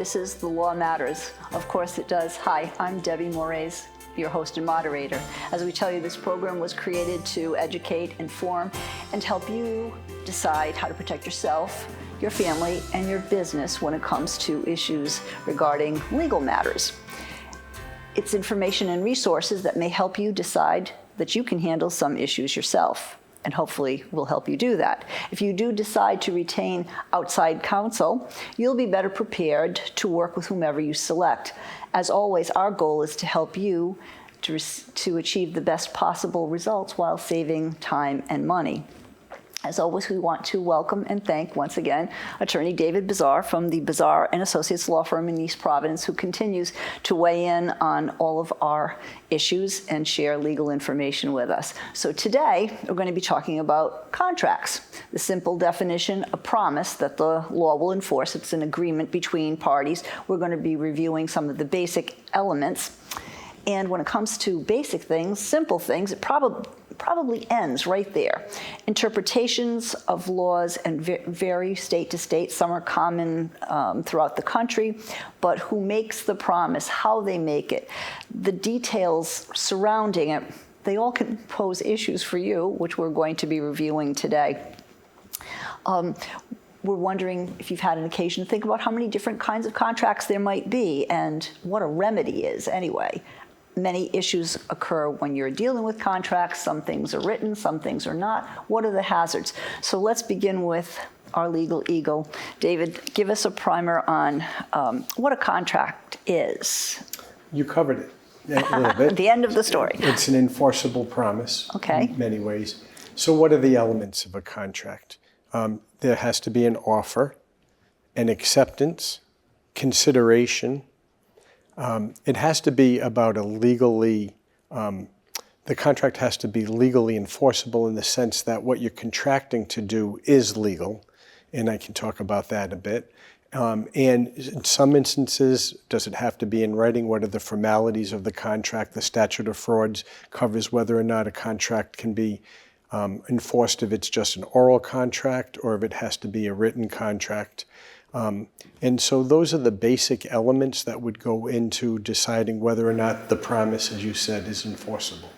This is The Law Matters. Of course it does. Hi, I'm Debbie Moraes, your host and moderator. As we tell you, this program was created to educate, inform, and help you decide how to protect yourself, your family, and your business when it comes to issues regarding legal matters. It's information and resources that may help you decide that you can handle some issues yourself, and hopefully will help you do that. If you do decide to retain outside counsel, you'll be better prepared to work with whomever you select. As always, our goal is to help you to achieve the best possible results while saving time and money. As always, we want to welcome and thank once again Attorney David Bazar from the Bazar & Associates law firm in East Providence, who continues to weigh in on all of our issues and share legal information with us. So today, we're going to be talking about contracts. The simple definition, a promise that the law will enforce. It's an agreement between parties. We're going to be reviewing some of the basic elements. And when it comes to basic things, simple things, it probably ends right there. Interpretations of laws and vary state to state. Some are common throughout the country, but who makes the promise, how they make it, the details surrounding it, they all can pose issues for you, which we're going to be reviewing today. We're wondering if you've had an occasion to think about how many different kinds of contracts there might be and what a remedy is anyway. Many issues occur when you're dealing with contracts. Some things are written, some things are not. What are the hazards? So let's begin with our legal eagle. David, give us a primer on what a contract is. You covered it a little bit. The end of the story. It's an enforceable promise in many ways. So what are the elements of a contract? There has to be an offer, an acceptance, consideration. It has to be about the contract has to be legally enforceable in the sense that what you're contracting to do is legal, and I can talk about that a bit. And in some instances, does it have to be in writing? What are the formalities of the contract? The statute of frauds covers whether or not a contract can be enforced if it's just an oral contract or if it has to be a written contract. And so those are the basic elements that would go into deciding whether or not the promise, as you said, is enforceable.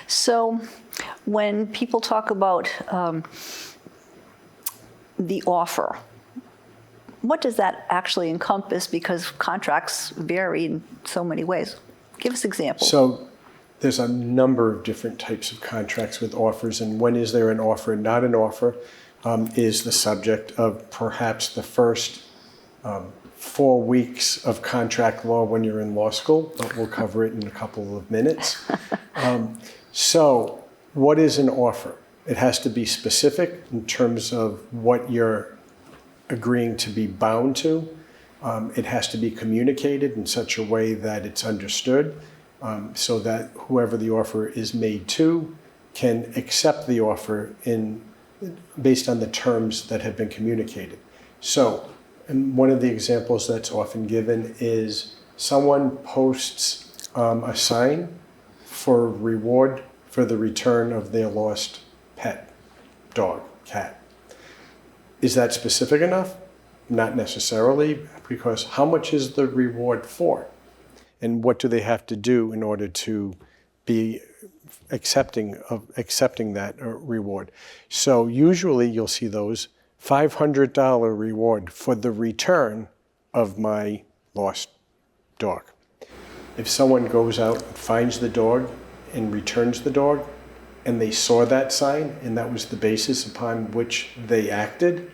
So when people talk about the offer, what does that actually encompass? Because contracts vary in so many ways. Give us examples. So there's a number of different types of contracts with offers, and when is there an offer and not an offer is the subject of perhaps the first 4 weeks of contract law when you're in law school, but we'll cover it in a couple of minutes. So what is an offer? It has to be specific in terms of what you're agreeing to be bound to. It has to be communicated in such a way that it's understood, so that whoever the offer is made to can accept the offer based on the terms that have been communicated. So, and one of the examples that's often given is someone posts a sign for reward for the return of their lost pet, dog, cat. Is that specific enough? Not necessarily, because how much is the reward for? And what do they have to do in order to be accepting that reward? So usually you'll see those $500 reward for the return of my lost dog. If someone goes out and finds the dog and returns the dog, and they saw that sign, and that was the basis upon which they acted,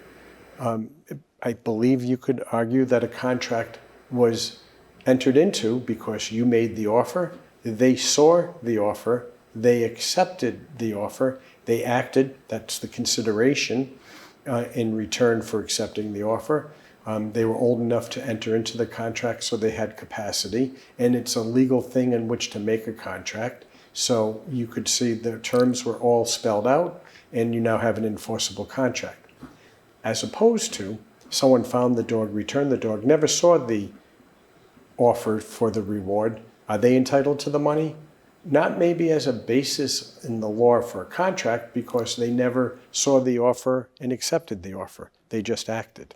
I believe you could argue that a contract was entered into because you made the offer, they saw the offer, they accepted the offer, they acted, that's the consideration, in return for accepting the offer. They were old enough to enter into the contract, so they had capacity, and it's a legal thing in which to make a contract. So you could see the terms were all spelled out, and you now have an enforceable contract. As opposed to someone found the dog, returned the dog, never saw the offer for the reward. Are they entitled to the money? Not maybe as a basis in the law for a contract, because they never saw the offer and accepted the offer. They just acted.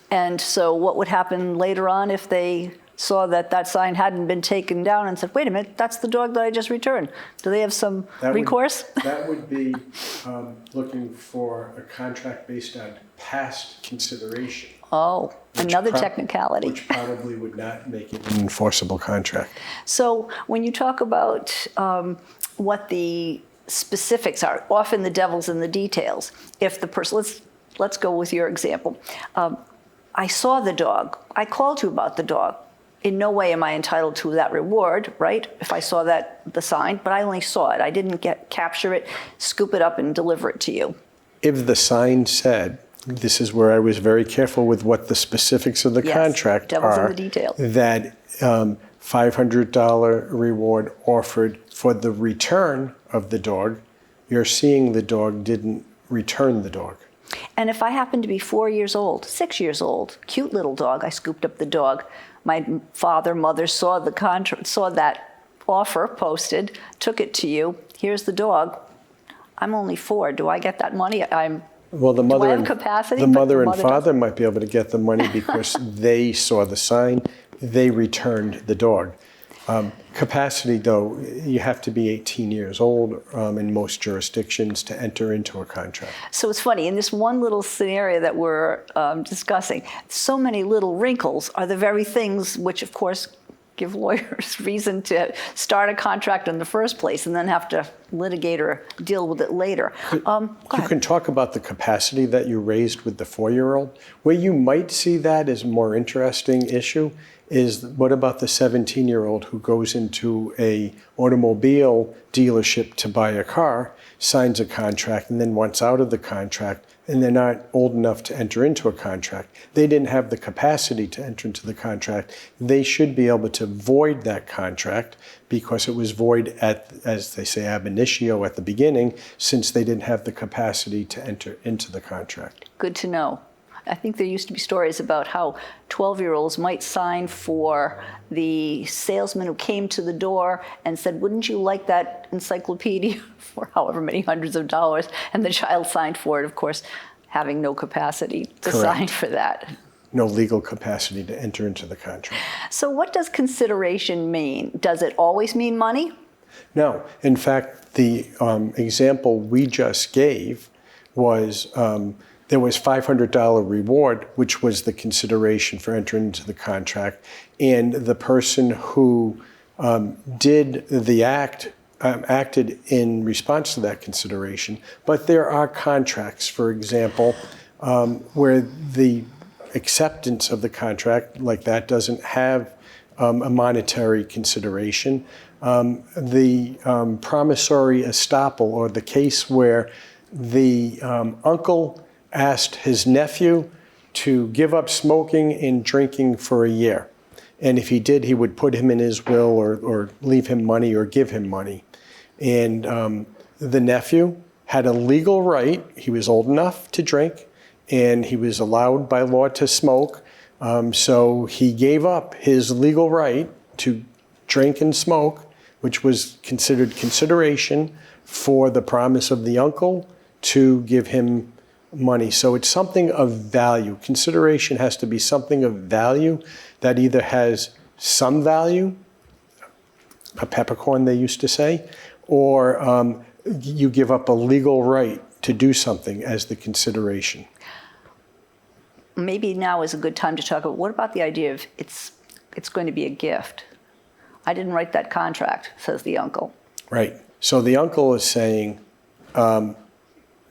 And so what would happen later on if they saw that that sign hadn't been taken down and said, wait a minute, that's the dog that I just returned? Do they have some recourse? That would be looking for a contract based on past consideration. Oh, another technicality. Which probably would not make it an enforceable contract. So when you talk about what the specifics are, often the devil's in the details. If the person, let's go with your example. I saw the dog. I called you about the dog. In no way am I entitled to that reward, right? If I saw the sign, but I only saw it. I didn't capture it, scoop it up, and deliver it to you. If the sign said, this is where I was very careful with what the specifics of the contract devil's are, in the detail. That $500 reward offered for the return of the dog, you're seeing the dog didn't return the dog. And if I happen to be 4 years old, 6 years old, cute little dog, I scooped up the dog. My father, mother saw the contract, saw that offer posted, took it to you. Here's the dog. I'm only 4. Do I get that money? Well, the mother, do I have capacity? The mother and father doesn't. might be able to get the money because they saw the sign, they returned the dog. Capacity, though, you have to be 18 years old in most jurisdictions to enter into a contract. So it's funny, in this one little scenario that we're discussing, so many little wrinkles are the very things which, of course, give lawyers reason to start a contract in the first place and then have to litigate or deal with it later. You can talk about the capacity that you raised with the 4-year-old. Where you might see that as a more interesting issue is what about the 17-year-old who goes into a automobile dealership to buy a car, signs a contract, and then wants out of the contract, and they're not old enough to enter into a contract. They didn't have the capacity to enter into the contract. They should be able to void that contract because it was void at, as they say, ab initio at the beginning, since they didn't have the capacity to enter into the contract. Good to know. I think there used to be stories about how 12-year-olds might sign for the salesman who came to the door and said, wouldn't you like that encyclopedia for however many hundreds of dollars? And the child signed for it, of course, having no capacity to sign for that. No legal capacity to enter into the contract. So what does consideration mean? Does it always mean money? No. In fact, the example we just gave was there was $500 reward, which was the consideration for entering into the contract, and the person who did the act acted in response to that consideration. But there are contracts, for example, where the acceptance of the contract like that doesn't have a monetary consideration. The promissory estoppel, or the case where the uncle asked his nephew to give up smoking and drinking for a year. And if he did, he would put him in his will or leave him money or give him money. And the nephew had a legal right. He was old enough to drink, and he was allowed by law to smoke. So he gave up his legal right to drink and smoke, which was considered consideration for the promise of the uncle to give him money. So it's something of value. Consideration has to be something of value that either has some value, a peppercorn they used to say, or you give up a legal right to do something as the consideration. Maybe now is a good time to talk about, what about the idea of it's going to be a gift? I didn't write that contract, says the uncle. Right. So the uncle is saying,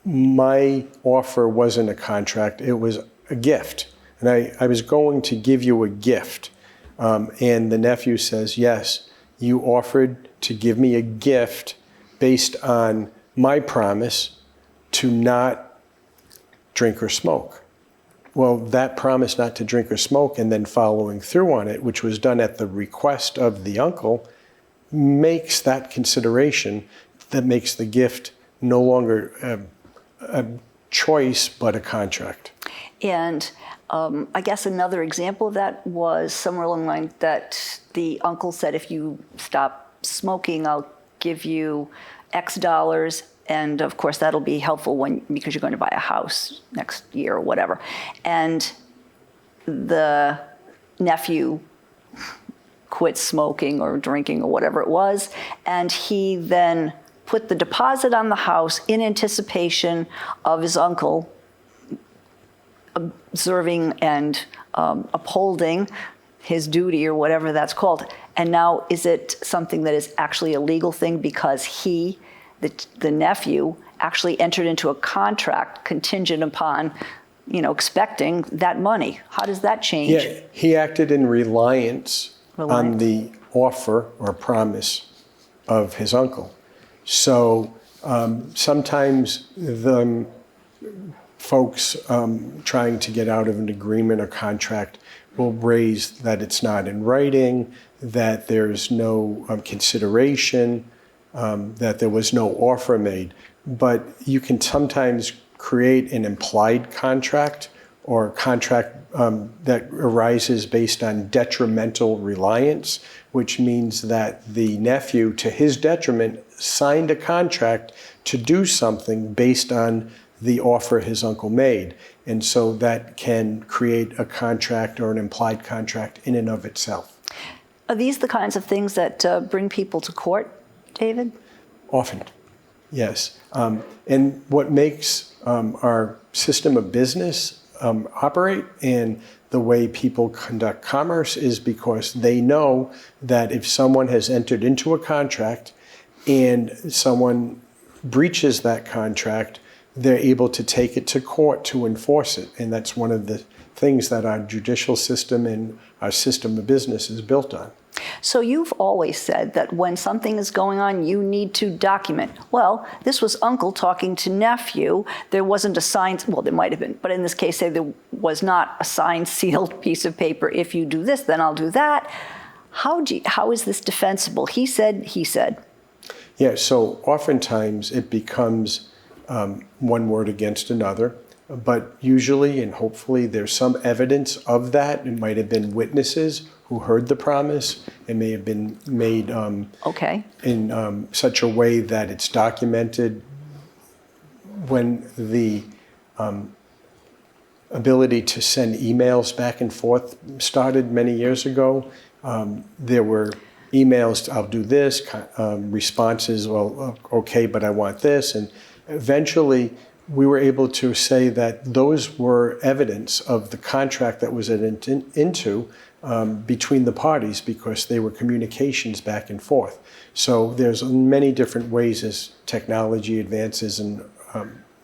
my offer wasn't a contract, it was a gift. And I was going to give you a gift. And the nephew says, yes, you offered to give me a gift based on my promise to not drink or smoke. Well, that promise not to drink or smoke and then following through on it, which was done at the request of the uncle, makes that consideration that makes the gift no longer a choice, but a contract. And I guess another example of that was somewhere along the line that the uncle said, if you stop smoking, I'll give you X dollars. And of course, that'll be helpful because you're going to buy a house next year or whatever. And the nephew quit smoking or drinking or whatever it was, and he then put the deposit on the house in anticipation of his uncle observing and upholding his duty or whatever that's called. And now is it something that is actually a legal thing because he, the nephew, actually entered into a contract contingent upon, expecting that money? How does that change? Yeah, he acted in reliance on the offer or promise of his uncle. So sometimes the folks trying to get out of an agreement or contract will raise that it's not in writing, that there's no consideration, that there was no offer made. But you can sometimes create an implied contract or a contract that arises based on detrimental reliance, which means that the nephew, to his detriment, signed a contract to do something based on the offer his uncle made. And so that can create a contract or an implied contract in and of itself. Are these the kinds of things that bring people to court, David? Often, yes. And what makes our system of business operate and the way people conduct commerce is because they know that if someone has entered into a contract and someone breaches that contract, they're able to take it to court to enforce it. And that's one of the things that our judicial system and our system of business is built on. So you've always said that when something is going on, you need to document. Well, this was uncle talking to nephew. There wasn't a signed, well, there might have been, but in this case, say there was not a signed, sealed piece of paper. If you do this, then I'll do that. How is this defensible? He said. Yeah, so oftentimes it becomes one word against another, but usually and hopefully there's some evidence of that. It might have been witnesses who heard the promise. It may have been made in such a way that it's documented. When the ability to send emails back and forth started many years ago, there were emails, I'll do this, responses, well, okay, but I want this. And eventually we were able to say that those were evidence of the contract that was entered into between the parties because they were communications back and forth. So there's many different ways as technology advances and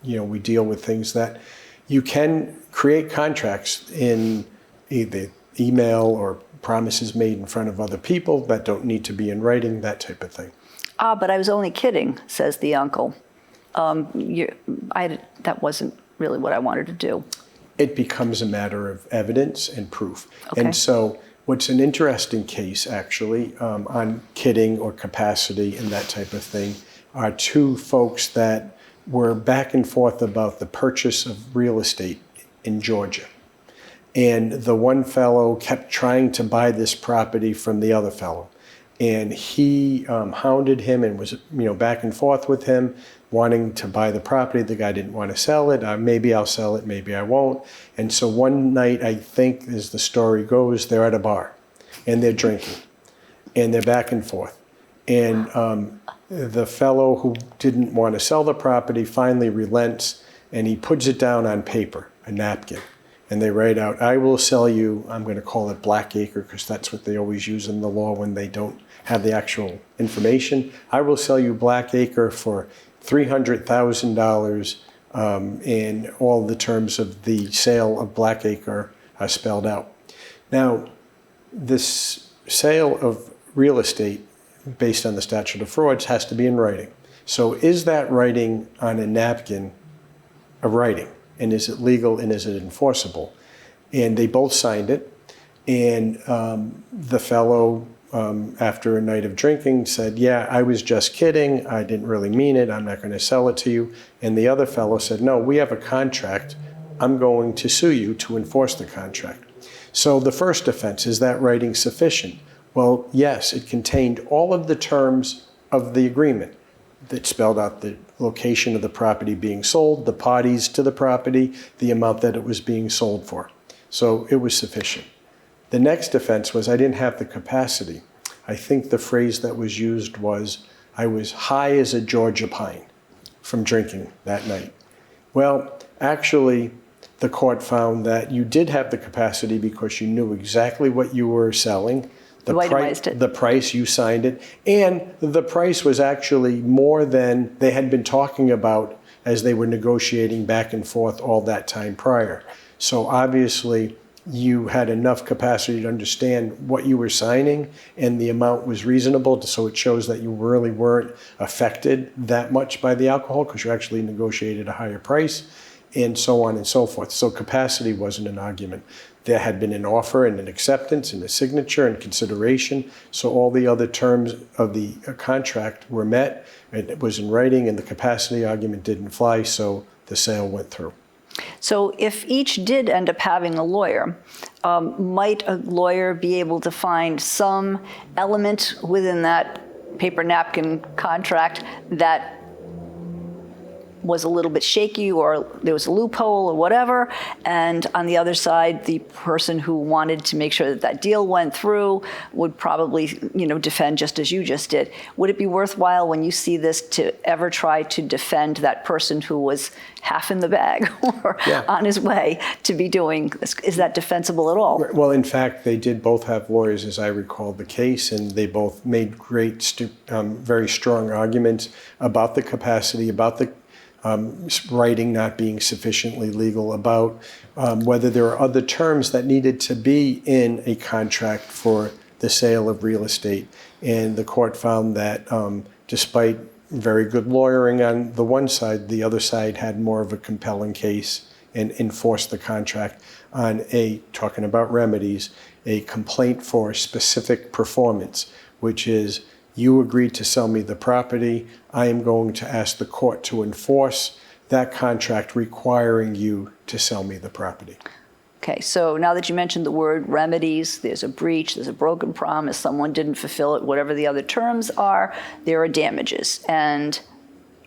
we deal with things that you can create contracts in either email or promises made in front of other people that don't need to be in writing, that type of thing. But I was only kidding, says the uncle. That wasn't really what I wanted to do. It becomes a matter of evidence and proof. Okay. And so what's an interesting case, actually, on kidding or capacity and that type of thing, are two folks that were back and forth about the purchase of real estate in Georgia. And the one fellow kept trying to buy this property from the other fellow. And he hounded him and was back and forth with him, wanting to buy the property. The guy didn't want to sell it. Maybe I'll sell it, maybe I won't. And so one night, I think, as the story goes, they're at a bar and they're drinking and they're back and forth. And the fellow who didn't want to sell the property finally relents and he puts it down on paper, a napkin. And they write out, I will sell you, I'm going to call it Blackacre because that's what they always use in the law when they don't have the actual information. I will sell you Blackacre for $300,000, and all the terms of the sale of Blackacre are spelled out. Now, this sale of real estate based on the statute of frauds has to be in writing. So is that writing on a napkin a writing? And is it legal and is it enforceable? And they both signed it. And the fellow, after a night of drinking, said, yeah, I was just kidding. I didn't really mean it. I'm not going to sell it to you. And the other fellow said, no, we have a contract. I'm going to sue you to enforce the contract. So the first offense, is that writing sufficient? Well, yes, it contained all of the terms of the agreement. That spelled out the location of the property being sold, the parties to the property, the amount that it was being sold for. So it was sufficient. The next defense was I didn't have the capacity. I think the phrase that was used was, I was high as a Georgia pine from drinking that night. Well, actually, the court found that you did have the capacity because you knew exactly what you were selling. You itemized it. The price, you signed it. And the price was actually more than they had been talking about as they were negotiating back and forth all that time prior. So obviously, you had enough capacity to understand what you were signing, and the amount was reasonable, so it shows that you really weren't affected that much by the alcohol because you actually negotiated a higher price, and so on and so forth. So capacity wasn't an argument. There had been an offer and an acceptance and a signature and consideration, so all the other terms of the contract were met. It was in writing, and the capacity argument didn't fly, so the sale went through. So if each did end up having a lawyer, might a lawyer be able to find some element within that paper napkin contract that was a little bit shaky, or there was a loophole or whatever, and on the other side, the person who wanted to make sure that that deal went through would probably, defend just as you just did. Would it be worthwhile when you see this to ever try to defend that person who was half in the bag or on his way to be doing this? Is that defensible at all? Well, in fact, they did both have lawyers, as I recall the case, and they both made great, very strong arguments about the capacity, about the writing not being sufficiently legal, about whether there are other terms that needed to be in a contract for the sale of real estate. And the court found that despite very good lawyering on the one side, the other side had more of a compelling case and enforced the contract on talking about remedies, a complaint for specific performance, which is, you agreed to sell me the property. I am going to ask the court to enforce that contract requiring you to sell me the property. Okay, so now that you mentioned the word remedies, there's a breach, there's a broken promise, someone didn't fulfill it, whatever the other terms are, there are damages. And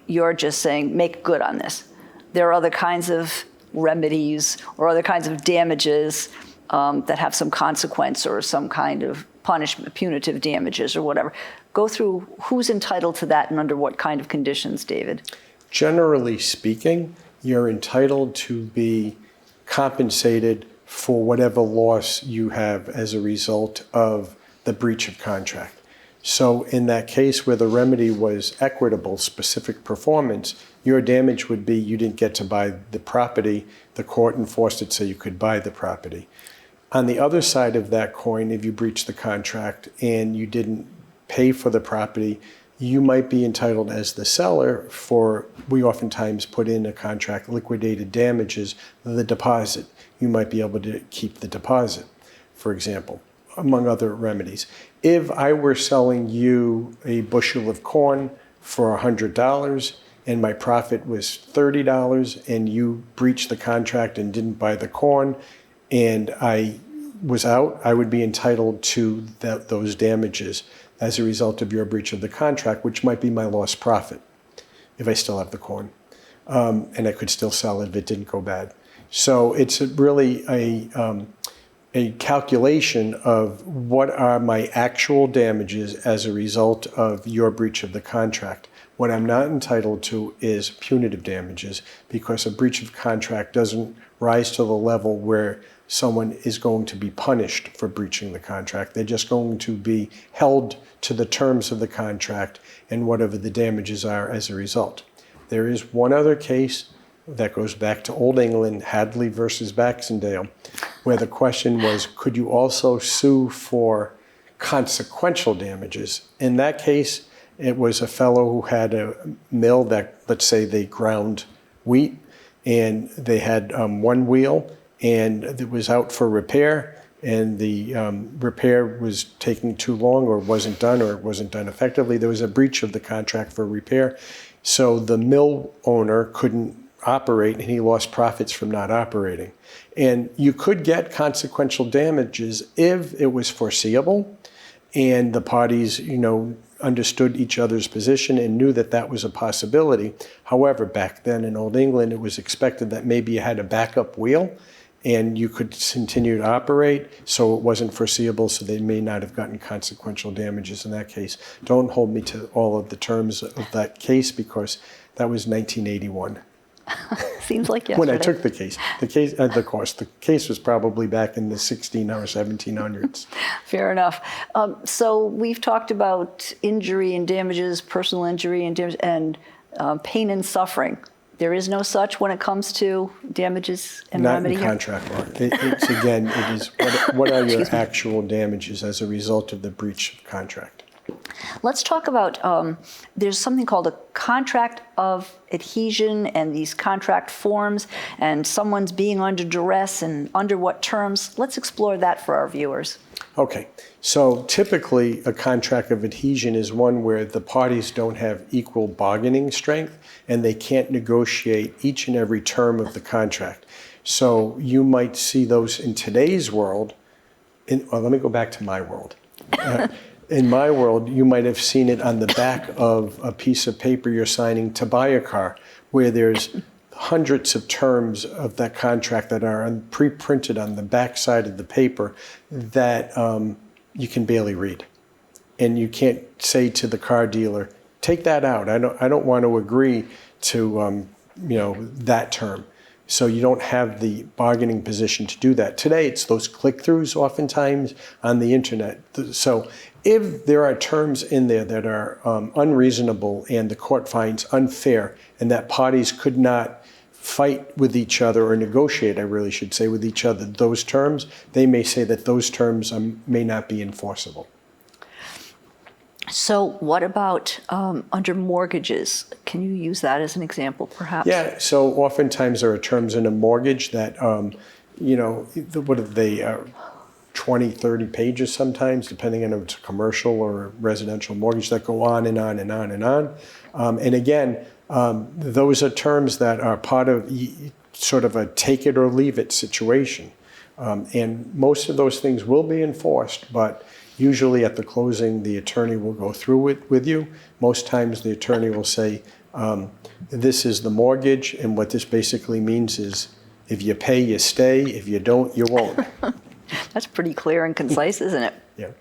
you're just saying, make good on this. There are other kinds of remedies or other kinds of damages that have some consequence or some kind of punishment, punitive damages or whatever. Go through who's entitled to that and under what kind of conditions, David? Generally speaking, you're entitled to be compensated for whatever loss you have as a result of the breach of contract. So in that case where the remedy was equitable, specific performance, your damage would be you didn't get to buy the property. The court enforced it so you could buy the property. On the other side of that coin, if you breached the contract and you didn't pay for the property, you might be entitled as the seller for, we oftentimes put in a contract, liquidated damages, the deposit. You might be able to keep the deposit, for example, among other remedies. If I were selling you a bushel of corn for $100 and my profit was $30 and you breached the contract and didn't buy the corn and I was out, I would be entitled to those damages as a result of your breach of the contract, which might be my lost profit if I still have the corn. And I could still sell it if it didn't go bad. So it's really a calculation of what are my actual damages as a result of your breach of the contract. What I'm not entitled to is punitive damages because a breach of contract doesn't rise to the level where someone is going to be punished for breaching the contract. They're just going to be held to the terms of the contract and whatever the damages are as a result. There is one other case that goes back to Old England, Hadley versus Baxendale, where the question was, could you also sue for consequential damages? In that case, it was a fellow who had a mill that, let's say they ground wheat, and they had one wheel, and it was out for repair, and the repair was taking too long or it wasn't done effectively. There was a breach of the contract for repair. So the mill owner couldn't operate and he lost profits from not operating. And you could get consequential damages if it was foreseeable and the parties, understood each other's position and knew that that was a possibility. However, back then in Old England, it was expected that maybe you had a backup wheel and you could continue to operate, so it wasn't foreseeable, so they may not have gotten consequential damages in that case. Don't hold me to all of the terms of that case, because that was 1981. Seems like yesterday. When I took the case. The case was probably back in the 16 or 1700s. Fair enough. So we've talked about injury and damages, personal injury and damage, and pain and suffering. There is no such when it comes to damages and Not remedy in here? contract law. It's again, it is what are your actual damages as a result of the breach of contract? Let's talk about, there's something called a contract of adhesion and these contract forms, and someone's being under duress and under what terms. Let's explore that for our viewers. Okay, so typically a contract of adhesion is one where the parties don't have equal bargaining strength and they can't negotiate each and every term of the contract. So you might see those in today's world. Let me go back to my world. In my world, you might have seen it on the back of a piece of paper you're signing to buy a car, where there's hundreds of terms of that contract that are pre-printed on the back side of the paper that you can barely read. And you can't say to the car dealer, take that out. I don't want to agree to that term. So you don't have the bargaining position to do that. Today, it's those click-throughs oftentimes on the internet. So if there are terms in there that are unreasonable and the court finds unfair and that parties could not fight with each other or negotiate, I really should say, with each other those terms, they may say that those terms may not be enforceable. So what about under mortgages? Can you use that as an example, perhaps? Yeah, so oftentimes there are terms in a mortgage that, what are they, 20, 30 pages sometimes, depending on if it's a commercial or a residential mortgage, that go on and on and on and on. And again, those are terms that are part of sort of a take it or leave it situation. And most of those things will be enforced, but usually at the closing, the attorney will go through it with you. Most times the attorney will say, this is the mortgage, and what this basically means is if you pay, you stay. If you don't, you won't. That's pretty clear and concise, isn't it? Yeah.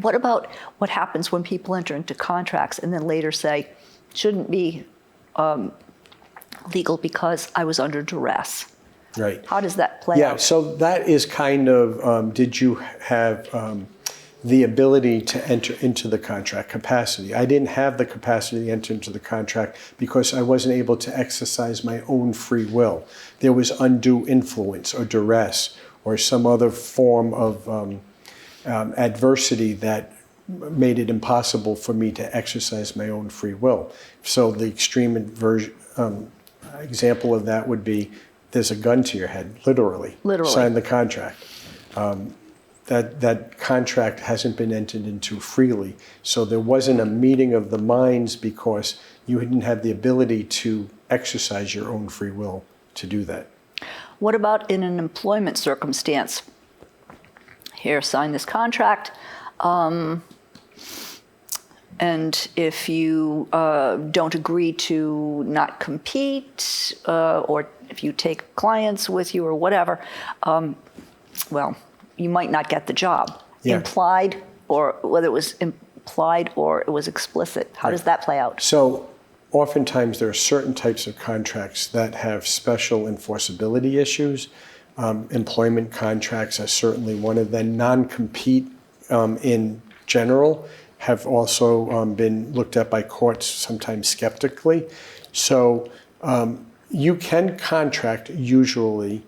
What about what happens when people enter into contracts and then later say, shouldn't be legal because I was under duress? Right. How does that play out? Yeah, so that is kind of, did you have the ability to enter into the contract capacity? I didn't have the capacity to enter into the contract because I wasn't able to exercise my own free will. There was undue influence or duress or some other form of adversity that made it impossible for me to exercise my own free will. So the extreme example of that would be there's a gun to your head, literally. Literally. Sign the contract. That contract hasn't been entered into freely. So there wasn't a meeting of the minds because you didn't have the ability to exercise your own free will to do that. What about in an employment circumstance? Here, sign this contract. And if you don't agree to not compete, or if you take clients with you or whatever, you might not get the job. Yeah. Implied, or whether it was implied or it was explicit. How does that play out? So oftentimes there are certain types of contracts that have special enforceability issues. Employment contracts are certainly one of them. Non-compete in general have also been looked at by courts sometimes skeptically. So you can contract usually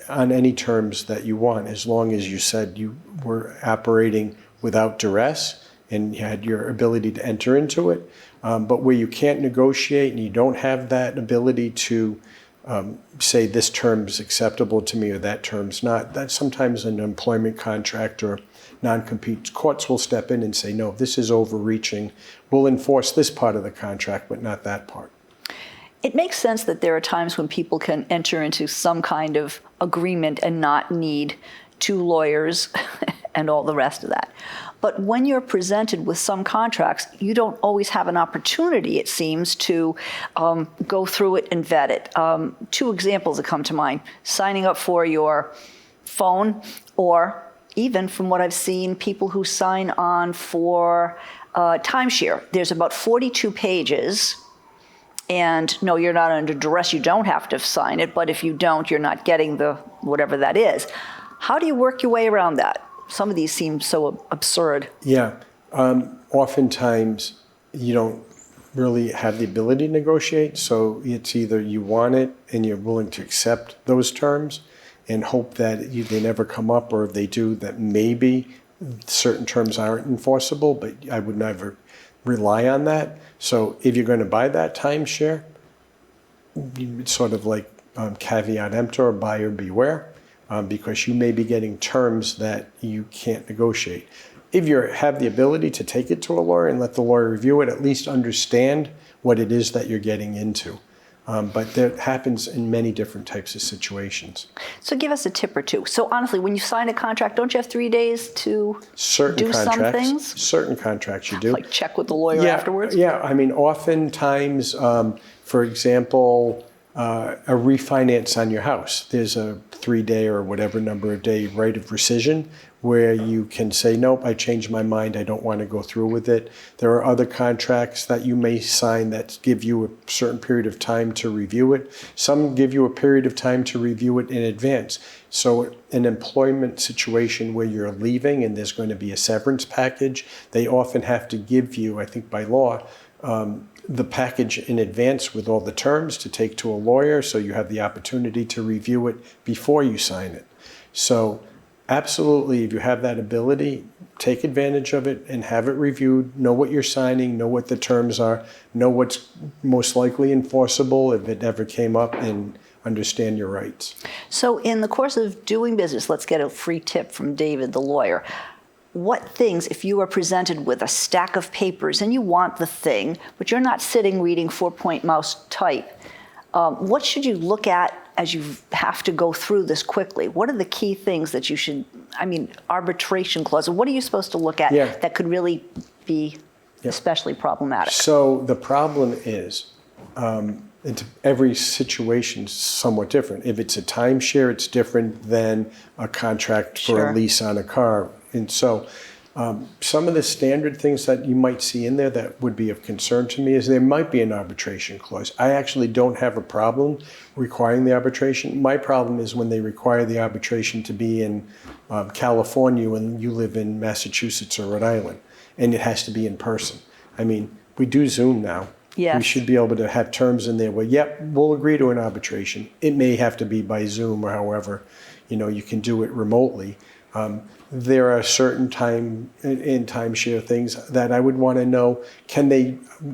on any terms that you want, as long as you said you were operating without duress and you had your ability to enter into it. But where you can't negotiate and you don't have that ability to say this term's acceptable to me or that term's not, that's sometimes an employment contract or non-compete. Courts will step in and say, no, this is overreaching. We'll enforce this part of the contract, but not that part. It makes sense that there are times when people can enter into some kind of agreement and not need two lawyers and all the rest of that. But when you're presented with some contracts, you don't always have an opportunity, it seems, to go through it and vet it. Two examples that come to mind: signing up for your phone, or even from what I've seen, people who sign on for timeshare. There's about 42 pages. And no, you're not under duress. You don't have to sign it. But if you don't, you're not getting the whatever that is. How do you work your way around that? Some of these seem so absurd. Yeah. Oftentimes, you don't really have the ability to negotiate. So it's either you want it and you're willing to accept those terms and hope that they never come up, or if they do, that maybe certain terms aren't enforceable, but I would never rely on that. So if you're going to buy that timeshare, it's sort of like caveat emptor, buyer beware, because you may be getting terms that you can't negotiate. If you have the ability to take it to a lawyer and let the lawyer review it, at least understand what it is that you're getting into. But that happens in many different types of situations. So give us a tip or two. So honestly, when you sign a contract, don't you have 3 days to do some things? Certain contracts you do. Like check with the lawyer afterwards? Yeah, I mean, oftentimes, for example, a refinance on your house, there's a 3-day or whatever number of day right of rescission where you can say, nope, I changed my mind, I don't want to go through with it. There are other contracts that you may sign that give you a certain period of time to review it. Some give you a period of time to review it in advance. So an employment situation where you're leaving and there's going to be a severance package, they often have to give you, I think by law, the package in advance with all the terms to take to a lawyer, so you have the opportunity to review it before you sign it. So absolutely, if you have that ability, take advantage of it and have it reviewed, know what you're signing, know what the terms are, know what's most likely enforceable if it ever came up, and understand your rights. So in the course of doing business, let's get a free tip from David, the lawyer. What things, if you are presented with a stack of papers and you want the thing, but you're not sitting reading 4-point mouse type, what should you look at as you have to go through this quickly? What are the key things that you should, arbitration clause, what are you supposed to look at that could really be especially problematic? So the problem is, every situation is somewhat different. If it's a timeshare, it's different than a contract for a lease on a car. And so some of the standard things that you might see in there that would be of concern to me is there might be an arbitration clause. I actually don't have a problem requiring the arbitration. My problem is when they require the arbitration to be in California when you live in Massachusetts or Rhode Island, and it has to be in person. I mean, we do Zoom now. Yes. We should be able to have terms in there where, we'll agree to an arbitration. It may have to be by Zoom or however, you can do it remotely. There are certain timeshare things that I would want to know,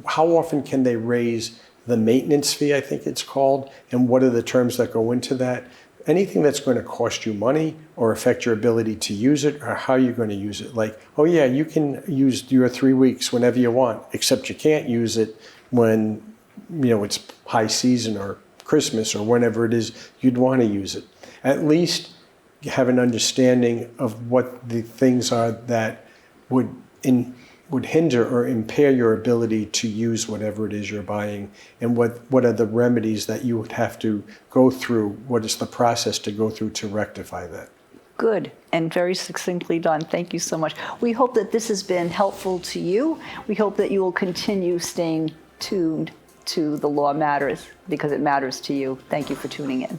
how often can they raise the maintenance fee, I think it's called, and what are the terms that go into that? Anything that's going to cost you money or affect your ability to use it or how you're going to use it. Like, you can use your 3 weeks whenever you want, except you can't use it when, it's high season or Christmas or whenever it is you'd want to use it. At least have an understanding of what the things are that would hinder or impair your ability to use whatever it is you're buying, and what are the remedies that you would have to go through, what is the process to go through to rectify that. Good, and very succinctly done. Thank you so much. We hope that this has been helpful to you. We hope that you will continue staying tuned to The Law Matters because it matters to you. Thank you for tuning in.